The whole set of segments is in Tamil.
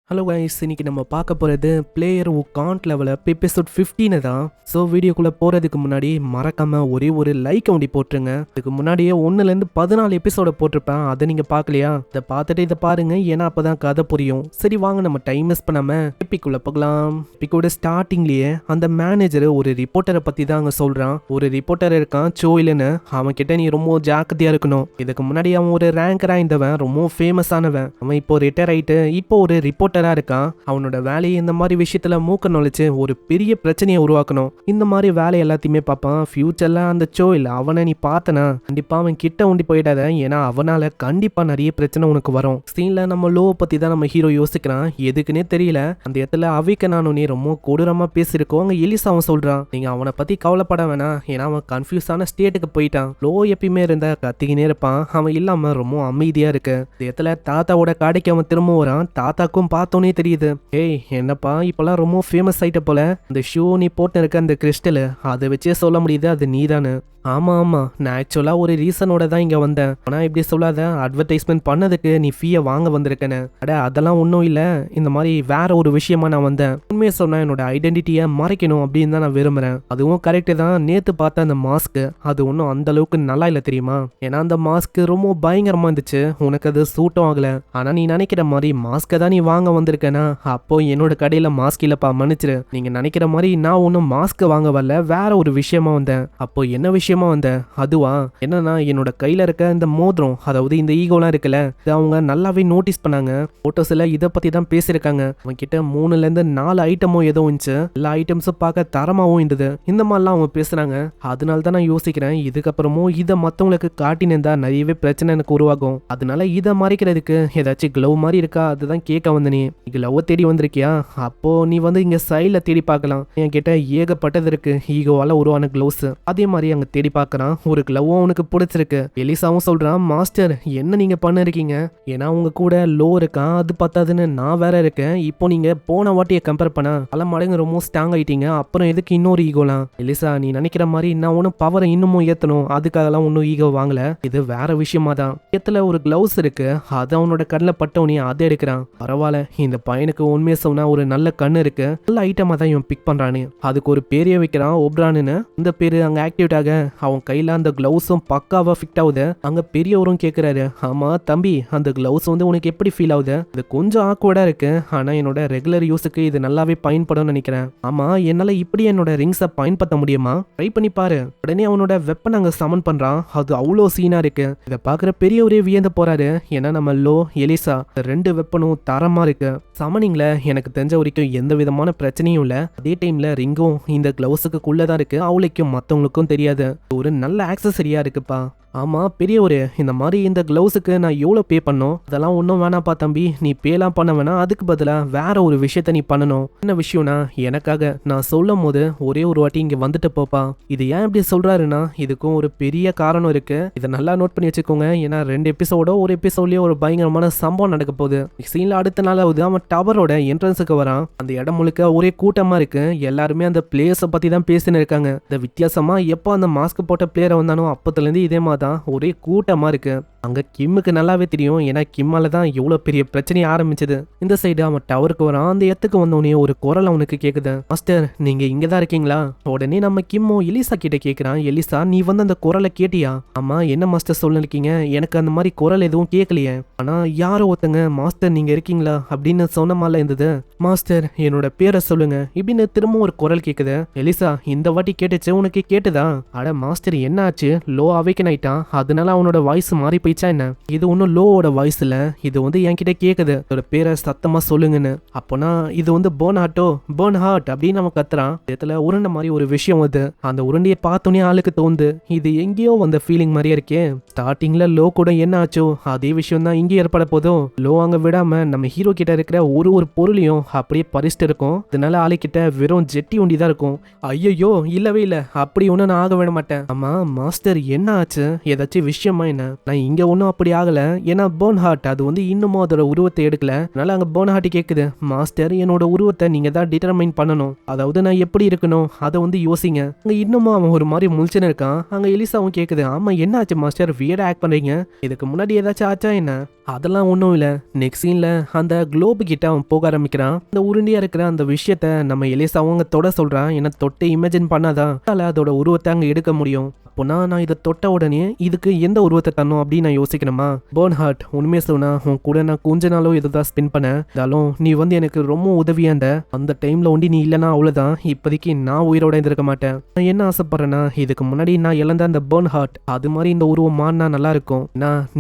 ஹலோ கைஸ், இன்னைக்கு நம்ம பார்க்க போகிறது player who can't level up episode 15 தான். ஸோ வீடியோக்குள்ளே போகிறதுக்கு முன்னாடி மறக்காமல் ஒரே ஒரு லைக் ஒண்டி போட்டுருங்க. இதுக்கு முன்னாடியே 1லேருந்து 14 எபிசோட போட்டிருப்பேன், அதை நீங்கள் பார்க்கலையா? இதை பார்த்துட்டு இதை பாருங்க, ஏன்னா அப்போ தான் கதை புரியும். சரி வாங்க, நம்ம டைம் மிஸ் பண்ணாமல் எப்பிக்குள்ளே போகலாம். எப்பிக்கோட ஸ்டார்டிங்லேயே அந்த மேனேஜர் ஒரு ரிப்போர்ட்டரை பற்றி தான் அங்கே சொல்கிறான். ஒரு ரிப்போர்ட்டர் இருக்கான் சோயிலுன்னு, அவன் கிட்ட நீ ரொம்ப ஜாக்கிரதையாக இருக்கணும். இதுக்கு முன்னாடி அவன் ஒரு ரேங்கராக இருந்தவன், ரொம்ப ஃபேமஸானவன். அவன் இப்போ ரிட்டையர் ஆகிட்டு இப்போ ஒரு ரிப்போர்ட்டராக இருக்கான். அவனோட வேலையை இந்த மாதிரி விஷயத்துல மூக்க நுழைச்சு ஒரு பெரிய பிரச்சனையை உருவாக்கணும். இந்த மாதிரி வேலை எல்லாத்தையுமே பார்ப்பான். ஃபியூச்சர்ல அந்த சோயில் அவனை நீ பார்த்தனா கண்டிப்பா அவன் கிட்ட உண்டி போயிடாத, ஏன்னா அவனால கண்டிப்பா நிறைய பிரச்சனை உனக்கு வரும். சீன்ல நம்ம லோ பத்தி தான் நம்ம ஹீரோ யோசிக்கிறான். எதுக்குன்னே தெரியல, அந்த இடத்துல அவிக்க நானும் நீ ரொம்ப கொடூரமா பேசியிருக்கோம். அங்க எலிசா அவன் சொல்றான், நீங்க அவனை பத்தி கவலைப்பட வேணாம், ஏன்னா அவன் கன்ஃபியூஸான ஸ்டேட்டுக்கு போயிட்டான். லோ எப்பயுமே இருந்தா கத்திக்கினே இருப்பான், அவன் இல்லாம ரொம்ப அமைதியா இருக்கு. இந்த இடத்துல தாத்தாவோட கடைக்கு அவன் திரும்ப வரான். தாத்தாக்கும் பார்த்தோன்னே தெரியுது, ஏய் என்னப்பா இப்பெல்லாம் ரொம்ப ஃபேமஸ் ஆயிட்ட போல, அந்த ஷூ நீ போட்டு இருக்க அந்த கிறிஸ்டல் அதை வச்சே சொல்ல முடியுது அது நீதானு. ஆமா ஆமா, நான் ஆக்சுவலா ஒரு ரீசனோட தான் இங்க வந்தேன். ஆனா இப்படி சொல்லாத, அட்வர்டைஸ்மெண்ட் பண்ணதுக்கு நீ ஃபீயை வாங்க வந்திருக்கேன்னு. அட அதெல்லாம் ஒன்றும் இல்லை, இந்த மாதிரி வேற ஒரு விஷயமா நான் வந்தேன். உண்மையை சொன்னா என்னோட ஐடென்டிட்டியை மறைக்கணும் அப்படின்னு தான் நான் விரும்புறேன். அதுவும் கரெக்டு தான். நேத்து பார்த்த அந்த மாஸ்க் அது ஒன்றும் அந்த அளவுக்கு நல்லா இல்லை தெரியுமா? ஏன்னா அந்த மாஸ்க் ரொம்ப பயங்கரமா இருந்துச்சு, உனக்கு அது சூட்டும் ஆகல. ஆனா நீ நினைக்கிற மாதிரி மாஸ்கை தான் நீ வாங்க வந்திருக்கேனா? அப்போ என்னோட கடையில மாஸ்க் இல்லப்பா, மன்னிச்சிரு. நீங்க நினைக்கிற மாதிரி நான் ஒன்றும் மாஸ்க் வாங்க வரல, வேற ஒரு விஷயமா வந்தேன். அப்போ என்ன விஷயம் வந்த? அதுவா என்னன்னா, என்னோட கையில இருக்க இந்த மோதிரம், அதாவது இந்த ஈகோலாம் இருக்குல்ல, இது அவங்க நல்லாவே நோட்டீஸ் பண்ணாங்க. போட்டோஸ்ல இதை பத்தி தான் பேசியிருக்காங்க. அவங்க கிட்ட 3லேருந்து 4 ஐட்டமும் ஏதோ இருந்துச்சு. எல்லா ஐட்டம்ஸும் பார்க்க தரமாவும் இருந்தது. இந்த மாதிரிலாம் அவங்க பேசுறாங்க. அதனால தான் நான் யோசிக்கிறேன், இதுக்கப்புறமும் இதை மற்றவங்களுக்கு காட்டினேன் நிறையவே பிரச்சனை எனக்கு உருவாகும். அதனால இதை மறைக்கிறதுக்கு ஏதாச்சும் க்ளவ் மாதிரி இருக்கா, அதுதான் கேட்க வந்த. நீ க்ளவ் தேடி வந்திருக்கியா? அப்போ நீ வந்து இங்க சைட்ல தேடி பார்க்கலாம். என் கிட்ட ஏகப்பட்டது இருக்கு ஈகோவால உருவான க்ளவுஸ். அதே மாதிரி அங்க தேடி பார்க்கறான். ஒரு க்ளவும் அவனுக்கு பிடிச்சிருக்கு. எலிசாவும் சொல்றான், மாஸ்டர் என்ன நீங்க பண்ணிருக்கீங்க? ஏன்னா உங்க கூட லோ இருக்கான், அது பத்தாதுன்னு நான் வேற இருக்கேன். இப்போ நீங்க போன வாட்டியை கம்பேர் பண்ண பல மடங்கு ரொம்ப ஸ்ட்ராங் ஆயிட்டீங்க, அப்புறம் எதுக்கு இன்னொரு ஈகோலாம்? எலிசா நீ நினைக்கிற மாதிரி நான் ஒன்னும் பவரை இன்னமும் ஏத்தணும், அதுக்காகலாம் ஒன்னும் ஈகோ வாங்கல. இது வேற விஷயமா தான். இடத்துல ஒரு கிளவுஸ் இருக்கு, அது அவனோட கண்ணில் பட்டவனே அதை எடுக்கிறான். பரவாயில்ல, இந்த பையனுக்கு உண்மையை சொன்னா ஒரு நல்ல கண்ணு இருக்கு, நல்ல ஐட்டமா தான் இவன் பிக் பண்றானு. அதுக்கு ஒரு பேரையே வைக்கிறான், ஓப்ரான்னு. இந்த பேரு அங்க ஆக்டிவேட் ஆக அவன் கையில அந்த கிளவுஸும் பக்காவா ஃபிட் ஆகுது. அங்க பெரியவரும் கேக்குறாரு, ஆமா தம்பி அந்த கிளவுஸ் வந்து உனக்கு எப்படி ஃபீல் ஆகுது? இது கொஞ்சம் ஆக்வர்டா இருக்கு, ஆனா என்னோட ரெகுலர் யூஸுக்கு இது நல்லாவே பயன்படும் நினைக்கிறேன். ஆமா என்னால இப்படி என்னோட ரிங்ஸை பயன்படுத்த முடியுமா? ட்ரை பண்ணி பாரு. உடனே அவனோட வெப்பன் அங்க சமன் பண்றான். அது அவ்வளோ சீனா இருக்கு. இதை பாக்குற பெரியவரே வியந்து போறாரு. ஏன்னா நம்ம லோ எலிசா 2 வெப்பனும் தரமா இருக்கு. சமனிங்ல எனக்கு தெரிஞ்ச வரைக்கும் எந்த விதமான பிரச்சனையும் இல்ல. அதே டைம்ல ரிங்கும் இந்த கிளவுஸுக்குள்ளதான் இருக்கு, அவளுக்கும் மத்தவங்களுக்கும் தெரியாது. ஒரு நல்ல ஆக்சசரியா இருக்குப்பா. ஆமா பெரியவரே, இந்த மாதிரி இந்த கிளவுஸுக்கு நான் எவ்வளோ பே பண்ணோம்? அதெல்லாம் ஒன்றும் வேணாப்பா தம்பி, நீ பேலாம் பண்ண வேணாம். அதுக்கு பதிலாக வேற ஒரு விஷயத்த நீ பண்ணணும். என்ன விஷயம்னா, எனக்காக நான் சொல்லும் போது ஒரே ஒரு வாட்டி இங்கே வந்துட்டு போப்பா. இது ஏன் இப்படி சொல்றாருன்னா, இதுக்கும் ஒரு பெரிய காரணம் இருக்கு. இதை நல்லா நோட் பண்ணி வச்சுக்கோங்க. ஏன்னா 2 எபிசோடோ ஒரு எபிசோட்லயே ஒரு பயங்கரமான சம்பவம் நடக்க போகுது. சீன்ல அடுத்த நாளாவது அவன் டவரோட என்ட்ரன்ஸுக்கு வரான். அந்த இடம் முழுக்க ஒரே கூட்டமா இருக்கு. எல்லாருமே அந்த பிளேயர்ஸை பத்தி தான் பேசின்னு இருக்காங்க. இந்த வித்தியாசமா எப்போ அந்த மாஸ்க் போட்ட பிளேயரை வந்தானோ அப்பத்துல இருந்து இதே மாதிரி ஒரே கூட்டமா இருக்கு. அங்க கிம்முக்கு நல்லாவே தெரியும், ஏன்னா கிம்மால தான் எவ்வளவு பெரிய பிரச்சனையை ஆரம்பிச்சது. இந்த சைடு அவன் டவருக்கு வரான். அந்த இடத்துக்கு வந்தோடனே ஒரு குரல் அவனுக்கு கேக்குது, மாஸ்டர் நீங்க இங்கதான் இருக்கீங்களா? உடனே நம்ம கிம்மோ எலிசா கிட்ட கேக்குறான், எலிசா நீ வந்து அந்த குரலை கேட்டியா? ஆமா என்ன மாஸ்டர் சொல்லிருக்கீங்க, எனக்கு அந்த மாதிரி குரல் எதுவும் கேட்கலையே. ஆனா யாரோ ஒருத்தங்க மாஸ்டர் நீங்க இருக்கீங்களா அப்படின்னு சொன்ன மாதிரி இருந்தது. மாஸ்டர் என்னோட பேரை சொல்லுங்க இப்படின்னு திரும்ப ஒரு குரல் கேக்குது. எலிசா இந்த வாட்டி கேட்டுச்சு, உனக்கு கேட்டுதா? அட மாஸ்டர் என்ன ஆச்சு? லோ அவேக்கன் ஆயிட்டான், அதனால அவனோட வாய்ஸ் மாறி போயிச்சா என்ன? இது ஒன்னும் லோவோட வாய்ஸ் இல்ல, இது வந்து என்கிட்ட கேக்குது, அதோட பேரை சத்தமா சொல்லுங்கன்னு. அப்போனா இது வந்து போன் ஹார்ட் அப்படின்னு அவன் கத்துறான். இதுல உருண்டை மாதிரி ஒரு விஷயம் வருது. அந்த உருண்டையை பார்த்தோன்னே ஆளுக்கு தோணுது, இது எங்கேயோ வந்த ஃபீலிங் மாதிரியே இருக்கே. ஸ்டார்டிங்ல லோ கூட என்ன ஆச்சோ அதே விஷயம் தான் இங்கே ஏற்பட போதும். லோ அங்க விடாம நம்ம ஹீரோ கிட்ட இருக்கிற ஒரு பொருளையும் அப்படியே பறிச்சுட்டு இருக்கும். அதனால ஆளுக்கிட்ட வெறும் ஜெட்டி ஒண்டி தான் இருக்கும். ஐயோ இல்லவே இல்ல, அப்படி ஒண்ணு நான் ஆக விட மாட்டேன். ஆமா மாஸ்டர் என்ன ஆச்சு? ஏதாச்சும் விஷயமா என்ன? நான் இங்க இங்க ஒன்றும் அப்படி ஆகல. ஏன்னா பேர்ன் ஹார்ட் அது வந்து இன்னமும் அதோட உருவத்தை எடுக்கல. அதனால அங்க பேர்ன் ஹார்ட் கேக்குது, மாஸ்டர் என்னோட உருவத்தை நீங்க தான் டிட்டர்மைன் பண்ணணும். அதாவது நான் எப்படி இருக்கணும் அதை வந்து யோசிங்க. அங்க இன்னமும் அவன் ஒரு மாதிரி முழிச்சுன்னு இருக்கான். அங்க எலிசாவும் கேக்குது, ஆமா என்ன ஆச்சு மாஸ்டர், வியர்டா ஆக்ட் பண்றீங்க, இதுக்கு முன்னாடி ஏதாச்சும் ஆச்சா என்ன? அதெல்லாம் ஒன்றும் இல்லை. நெக்ஸ்ட் சீன்ல அந்த குளோபு கிட்ட அவன் போக ஆரம்பிக்கிறான். அந்த உருண்டியா இருக்கிற அந்த விஷயத்த நம்ம எலிசாவும் அங்க தொட சொல்றான். ஏன்னா தொட்டு இமேஜின் பண்ணாதான் அதோட உருவத்தை அங்க எடுக்க முடியும். அப்போனா நான் இதை தொட்ட உடனே இதுக்கு எந்த உருவத்தை தரணும் அப்படின்னு நான் யோசிக்கணுமா? பேர்ன் ஹார்ட் உண்மையை சொன்னா உன் கூட நான் கொஞ்ச நாளும் இதுதான் ஸ்பெண்ட் பண்ணேன். இருந்தாலும் நீ வந்து எனக்கு ரொம்ப உதவியா இருந்த. அந்த டைம்ல ஒண்டி நீ இல்லைன்னா அவ்வளவுதான், இப்போதைக்கு நான் உயிரோட இருந்திருக்க மாட்டேன். நான் என்ன ஆசைப்படுறேன்னா இதுக்கு முன்னாடி நான் இழந்த அந்த பேர்ன் ஹார்ட் அது மாதிரி இந்த உருவம் மாறினா நல்லா இருக்கும்.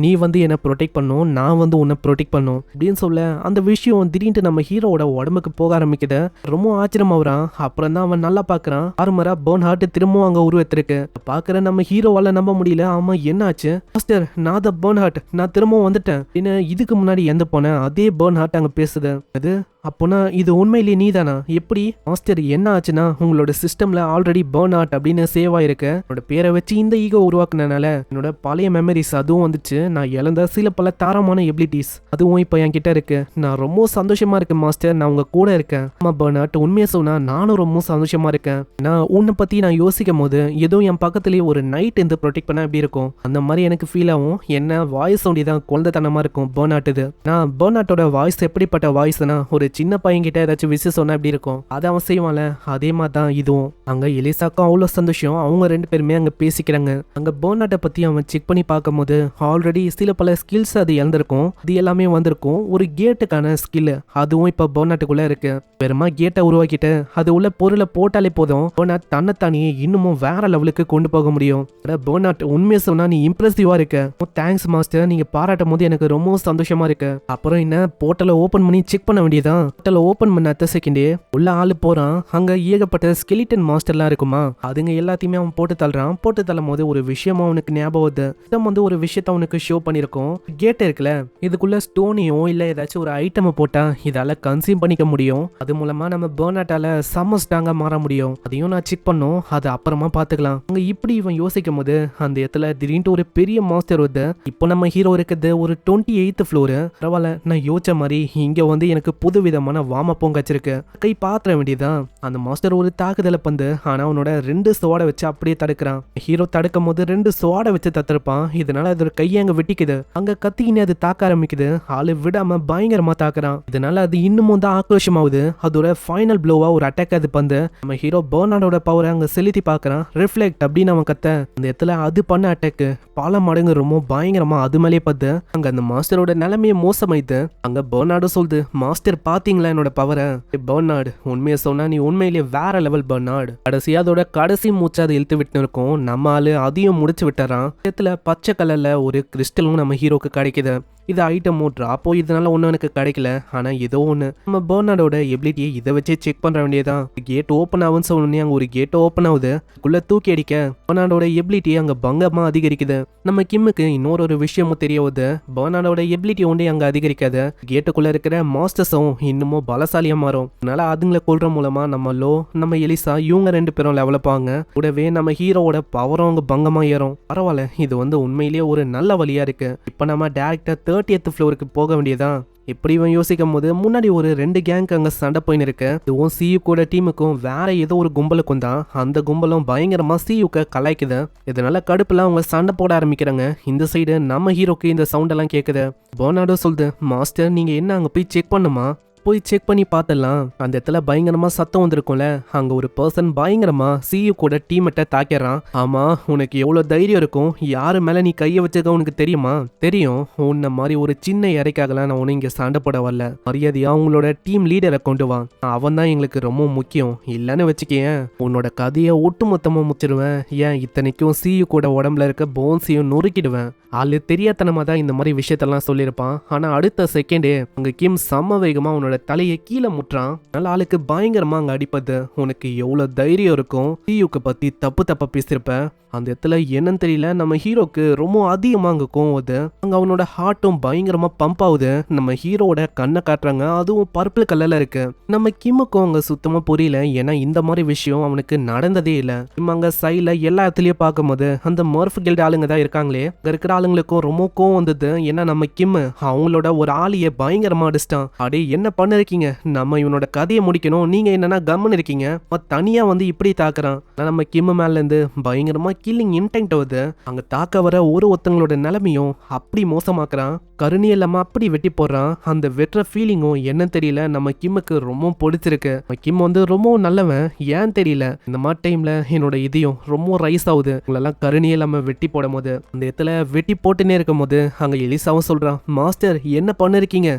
நீ வந்து என்னை ப்ரொடெக்ட் பண்ணும், நான் வந்து உன்னை ப்ரொடெக்ட் பண்ணும் அப்படின்னு சொல்ல அந்த விஷயம் திடீர்னு நம்ம ஹீரோவோட உடம்புக்கு போக ஆரம்பிக்குது. ரொம்ப ஆச்சரியமா வரான். அப்புறம் தான் அவன் நல்லா பாக்குறான். ஆறுமரா பேர்ன் ஹார்ட் திரும்பவும் அங்க உருவத்திருக்கு. பாக்குற நம்ம ஹீரோவால நம்ப முடியல. ஆமா என்னாச்சு மாஸ்டர், நான் தான் பேர்ன் ஹார்ட், நான் திரும்பவும் வந்துட்டேன். என்ன இதுக்கு முன்னாடி எந்த போனேன் அதே பேர்ன் ஹார்ட் அங்க பேசுது. அது அப்போனா இது உண்மையிலேயே நீ தானா? எப்படி மாஸ்டர் என்ன ஆச்சுன்னா உங்களோட சிஸ்டம்ல ஆல்ரெடி பேர்ன் ஹார்ட் அப்படின்னு சேவ் ஆயிருக்கு. என்னோட பேரை வச்சு இந்த ஈகோ உருவாக்குனனால என்னோட பழைய மெமரிஸ் அதுவும் வந்துச்சு. நான் இழந்த சில பல தாரமான எபிலிட்டிஸ் அதுவும் இப்போ என் கிட்ட இருக்கு. நான் ரொம்ப சந்தோஷமா இருக்கேன் மாஸ்டர், நான் உங்க கூட இருக்கேன். ஆமா பேர்ன் ஹார்ட், உண்மையை சொன்னா நானும் ரொம்ப சந்தோஷமா இருக்கேன். நான் உன்னை பத்தி நான் யோசிக்கும் போது ஏதோ என் பக்கத்துலயே ஒரு நைட் இருந்து ப்ரொடெக்ட் பண்ண எப்படி இருக்கும் அந்த மாதிரி எனக்கு ஃபீல் ஆகும். என்ன வாய்ஸ் ஒண்டிதான் குழந்தைத்தனமா இருக்கும் பேர்ன் ஹார்ட். இது நான் பேர்ன் ஹார்ட்டோட வாய்ஸ் எப்படிப்பட்ட வாய்ஸ்னா ஒரு சின்ன பையன் கிட்ட ஏதாச்சும் விஷயம் சொன்னா எப்படி இருக்கும் அதை அவன் செய்வான்ல, அதே மாதிரி தான் இதுவும். அங்க எலிசாக்கும் அவ்வளோ சந்தோஷம். அவங்க ரெண்டு பேருமே அங்க பேசிக்கிறாங்க. அங்க பேர்ன் ஹார்ட்டை பத்தி அவன் செக் பண்ணி பார்க்கும் போது ஆல்ரெடி சில பல ஸ்கில்ஸ் அது இழந்திருக்கும். இது எல்லாமே வந்திருக்கும். ஒரு கேட்டுக்கான ஸ்கில் அதுவும் இப்ப பேர்ன் ஹார்ட்டுக்குள்ள இருக்கு. வெறுமா கேட்டை உருவாக்கிட்டு அது உள்ள பொருளை போட்டாலே போதும் பேர்ன் ஹார்ட் தன்னைத்தானியே இன்னமும் வேற லெவலுக்கு கொண்டு போக முடியும். பேர்ன் ஹார்ட் உண்மையை சொன்னா நீ இம்ப்ரெசிவா இருக்க. தேங்க்ஸ் மாஸ்டர், நீங்க பாராட்டும் போது எனக்கு ரொம்ப சந்தோஷமா இருக்கு. அப்புறம் என்ன போர்ட்டலை ஓபன் பண்ணி செக் பண்ண வேண்டியதான். போர்ட்டலை ஓபன் பண்ண அடுத்த செகண்டே உள்ள ஆளு போறான். அங்க ஏகப்பட்ட ஸ்கெலிட்டன் மாஸ்டர்லாம் இருக்குமா, அதுங்க எல்லாத்தையுமே அவன் போட்டு தள்ளுறான். போட்டு தள்ளும் போது ஒரு விஷயம் அவனுக்கு ஞாபகம் வருது. வந்து ஒரு விஷயத்த அவனுக்கு ஷோ பண்ணிருக்கோம். கேட் இருக்குல்ல, இதுக்குள்ள ஸ்டோனையோ இல்ல ஏதாச்சும் ஒரு ஐட்டம் போட்டா இதால கன்சியூம் பண்ணிக்க முடியும். அது மூலமா நம்ம பேர்ன் ஹார்ட்டால செம்ம ஸ்ட்ராங்கா மாற முடியும். அதையும் நான் செக் பண்ணோம், அது அப்புறமா பாத்துக்கலாம். அங்க இப்படி இவன் யோசிக்கும் போது அந்த இடத்துல திடீர்னு ஒரு பெரிய மாஸ்டர் வருது. இப்போ நம்ம ஹீரோ இருக்குது ஒரு 28th ஃப்ளோர். பரவாயில்ல, நான் யோசிச்ச மாதிரி இங்க வந்து எனக்கு புது விதமான வாமப்போங்க வச்சிருக்கு. கை பாத்திர வேண்டியதான். அந்த மாஸ்டர் ஒரு தாக்குதலை பந்து ஆனா அவனோட 2 சோட வச்சு அப்படியே தடுக்கிறான். ஹீரோ தடுக்கும் போது 2 சோட வச்சு தத்திருப்பான். இதனால அதோட கையை அங்க வெட்டிக்குது. அங்க கத்திக்கினே அது தாக்க ஆரம்பிக்குது. ஆளு விடாம பயங்கரமா தாக்குறான். இதனால அது இன்னமும் தான் ஆக்ரோஷமாகுது. அதோட ஃபைனல் ப்ளோவா ஒரு அட்டாக் அது பந்து நம்ம ஹீரோ பேர்ன் ஹார்ட்டோட பவரை அங்க செலுத்தி பாக்குறான். ரிஃப்ளெக்ட் அப்படின்னு அவன் கத்த அந்த இடத்துல அது பண்ண அட்டாக் பல மடங்கு ரொம்ப பயங்கரமா அது மேலே பத்து அங்க அந்த மாஸ்டரோட நிலைமையை மோசமாயிட்டு அங்க பேர்ன் ஹார்ட் சொல்லுது, மாஸ்டர் பாத்தீங்களா என்னோட பவரை? பேர்ன் ஹார்ட் உண்மையை சொன்னா நீ உண்மையிலேயே வேற லெவல் பேர்ன் ஹார்ட். கடைசியா அதோட கடைசி மூச்சு அதை இழுத்து விட்டு இருக்கும். நம்ம ஆளு அதையும் முடிச்சு விட்டுறான். இடத்துல பச்சை கலர்ல ஒரு கிறிஸ்டலும் நம்ம ஹீரோக்கு கிடைக்குது. இது ஐட்டமோ ட்ராப்போ இதனால ஒன்றும் எனக்கு கிடைக்கல. ஆனா ஏதோ ஒன்று நம்ம பேர்ன் ஹார்ட்டோட எபிலிட்டியை இதை வச்சு செக் பண்ற வேண்டியதான். கேட் ஓப்பன் ஆகுன்னு சொன்னே அங்க ஒரு கேட் ஓப்பன் ஆகுது. அதுக்குள்ள தூக்கி அடிக்க பேர்ன் ஹார்ட்டோட எபிலிட்டி அங்க பங்கமா அதிகரிக்குது. நம்ம கிம்முக்கு இன்னொரு விஷயமும் தெரிய வருது. பேர்ன் ஹார்ட்டோட எபிலிட்டி ஒன்றே அங்க அதிகரிக்காது. கேட்டுக்குள்ள இருக்கிற மாஸ்டர்ஸும் இன்னமும் பலசாலியா மாறும். அதனால அதுங்களை கொள்ற மூலமா நம்ம லோ நம்ம எலிசா இவங்க 2 பேரும் டெவலப் ஆவாங்க. கூடவே நம்ம ஹீரோவோட பவரும் அங்க பங்கமா ஏறும். பரவாயில்ல, இது வந்து உண்மையிலேயே ஒரு நல்ல வழியா இருக்கு. இப்ப நம்ம டேரக்டா 30th ஃப்ளோருக்கு போக வேண்டியதான். இப்படி இவன் யோசிக்கும் போது முன்னாடி ஒரு 2 கேங்க் அங்க சண்டை போயின்னு இருக்கு. இதுவும் சியு கூட டீமுக்கும் வேற ஏதோ ஒரு கும்பலுக்கும் தான். அந்த கும்பலும் பயங்கரமா சியுக்க கலாய்க்குது. இதனால கடுப்புல அவங்க சண்டை போட ஆரம்பிக்கிறாங்க. இந்த சைடு நம்ம ஹீரோக்கு இந்த சவுண்ட் எல்லாம் கேக்குது. பேர்ன் ஹார்ட் சொல்லுது, மாஸ்டர் நீங்க என்ன அங்க போய் செக் பண்ணுமா? போய் செக் பண்ணி பார்த்தலாம். அந்த இடத்துல பயங்கரமா சத்தம் வந்திருக்கும்ல, அங்க ஒரு பர்சன் பயங்கரமா சியு கூட டீமெட்டை தாக்கிறான். ஆமா, உனக்கு எவ்வளவு தைரியம் இருக்கும்? யாரு மேல நீ கைய வச்சிருக்க உனக்கு தெரியுமா? தெரியும். உன்ன மாதிரி ஒரு சின்ன இறைக்காகலாம் நான் உன்னை இங்க சண்டை போட வரல. மரியாதையா உங்களோட டீம் லீடரை கொண்டு வா. அவன் தான் எங்களுக்கு ரொம்ப முக்கியம். இல்லன்னு வச்சுக்கேன் உன்னோட கதையை ஒட்டுமொத்தமா முச்சிடுவேன். ஏன் இத்தனைக்கும் சியு கூட உடம்புல இருக்க போன்ஸையும் நொறுக்கிடுவேன். ஆளு தெரியாதனமா தான் இந்த மாதிரி விஷயத்தெல்லாம் சொல்லியிருப்பான். ஆனா அடுத்த செகண்டே அங்க கிம் செம்ம வேகமா உன்னோட தலையை கீழே முட்டுறான். நல்ல ஆளுக்கு பயங்கரமா அங்க அடிப்பது. உனக்கு எவ்வளவு தைரியம் இருக்கும்? சியுக்கு பத்தி தப்பு தப்பா பேசியிருப்ப. அந்த இடத்துல என்னன்னு தெரியல நம்ம ஹீரோக்கு ரொம்ப அதிகமா அங்க கோவம் வருது. அங்க அவனோட ஹார்ட்டும் பயங்கரமா பம்ப் ஆகுது. நம்ம ஹீரோட கண்ணை காட்டுறாங்க, அதுவும் பர்பிள் கலர்ல இருக்கு. நம்ம கிம்முக்கும் அங்க சுத்தமா புரியல, ஏன்னா இந்த மாதிரி விஷயம் அவனுக்கு நடந்ததே இல்ல. கிம் அங்க சைட்ல எல்லா இடத்துலயும் பார்க்கும்போது அந்த மர்ஃப் கில்ட் ஆளுங்க தான் இருக்காங்களே, அங்க இருக்கிற ஆளுங்களுக்கும் ரொம்ப கோவம் வந்தது. ஏன்னா நம்ம கிம் அவங்களோட ஒரு ஆளியை பயங்கரமா அடிச்சிட்டான். அடே என்ன பண்ணிருக்கீங்க, நம்ம இவனோட கதையை முடிக்கணும், நீங்க என்னன்னா கம்மன் இருக்கீங்க, தனியா வந்து இப்படி தாக்குறான். நம்ம கிம் மேல இருந்து பயங்கரமா கில்லிங் இன்டென்ட் வருது. அங்க தாக்க வர ஒருத்தங்களோட நிலைமையும் அப்படி மோசமாக்குறான். கருணி இல்லாம அப்படி வெட்டி போடுறான். அந்த வெட்டுற ஃபீலிங்கும் என்ன தெரியல நம்ம கிம்முக்கு ரொம்ப பிடிச்சிருக்கு. கிம் வந்து ரொம்ப நல்லவன், ஏன் தெரியல இந்த மாதிரி டைம்ல என்னோட இதயம் ரொம்ப ரைஸ் ஆகுது. உங்களெல்லாம் கருணி இல்லாம வெட்டி போடும் போது அந்த இடத்துல வெட்டி போட்டுனே இருக்கும் போது அங்க எலிசாவும் சொல்றான், மாஸ்டர் என்ன பண்ணிருக்கீங்க,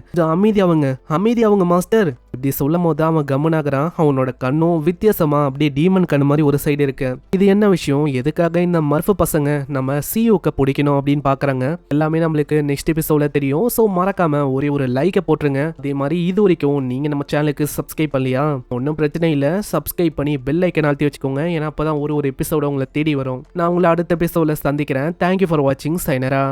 அமைதியாவுங்க மாஸ்டர். இப்படி சொல்லும் போது அவன் கம்மனாகிறான். அவனோட கண்ணும் வித்தியாசமா அப்படியே டீமன் கண்ணு மாதிரி ஒரு சைடு இருக்கு. இது என்ன விஷயம், எதுக்காக இந்த மர்ஃப் பசங்க நம்ம சியூக்க பிடிக்கணும் அப்படின்னு பாக்குறாங்க, எல்லாமே நம்மளுக்கு நெக்ஸ்ட் எபிசோட்ல தெரியும். ஸோ மறக்காம ஒரு லைக்கை போட்டுருங்க. அதே மாதிரி இது வரைக்கும் நீங்க நம்ம சேனலுக்கு சப்ஸ்கிரைப் பண்ணலையா, ஒன்றும் பிரச்சனை இல்லை, சப்ஸ்கிரைப் பண்ணி பெல் ஐக்கன் அழுத்தி வச்சுக்கோங்க. ஏன்னா அப்பதான் ஒரு எபிசோட உங்களை தேடி வரும். நான் உங்களை அடுத்த எபிசோட்ல சந்திக்கிறேன். தேங்க்யூ ஃபார் வாட்சிங். சைனரா.